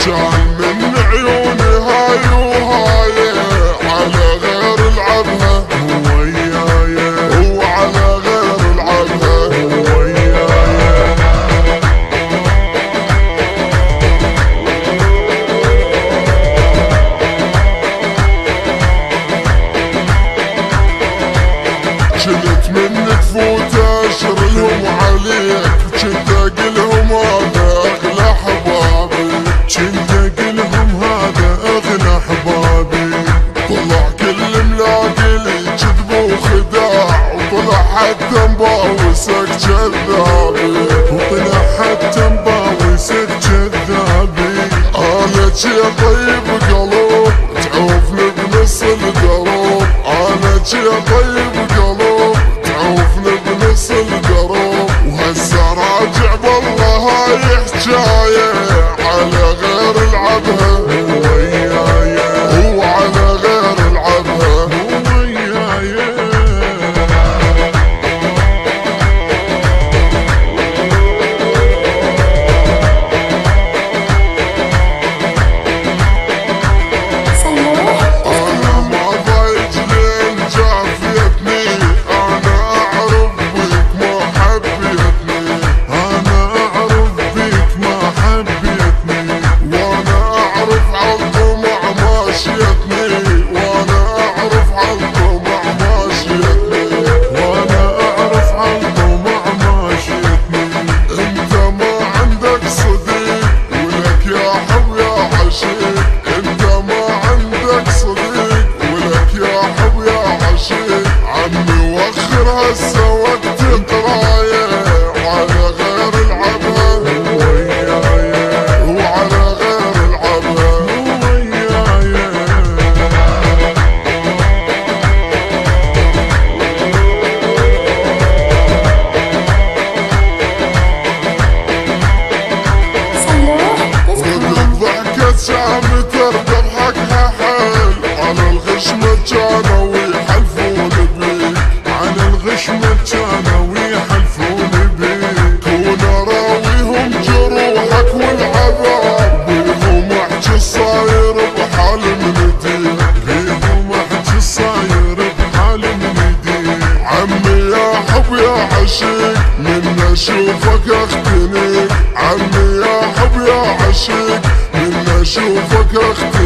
كان من عيوني هاي وهاي على غير العبها هو وياي، وعلى غير العبها هو وياي. كنت من تفوت اشرلهم عليك، كنت اقلهم هذا اغلى حبابي، كنت اقلهم هذا اغلى حبابي. طلع كل ملاقي لي كذب وخداع، وطلع حتى مباوسك كذابي، وطلع حتى مباوسك كذابي. انا شي طيب قلب تعوفني بنص القلب، انا شي طيب قلب تعوفني بنص القلب. وهسه راجع بالله هاي حجايه على غير العبها هو وياي، هو على غير العبها هو وياي. عمي وخر هسه وقت قرايه وعلى غير العبها هو وياي، وعلى غير العبها هو وياي. ردت ضحكة سامي ترضى بحقها حيل، على الغش مجانا ويحلفون بيك، على الغش مجانا ويحلفون بيك. كون اراويهم جروحك والعذاب، بيهم احجي صاير بحال من ديك، بيهم احجي صاير بحال من ديك. عمي يا حب يا عشيق من اشوفك اختنيك، عمي يا حب يا عشيق من اشوفك اختنيك.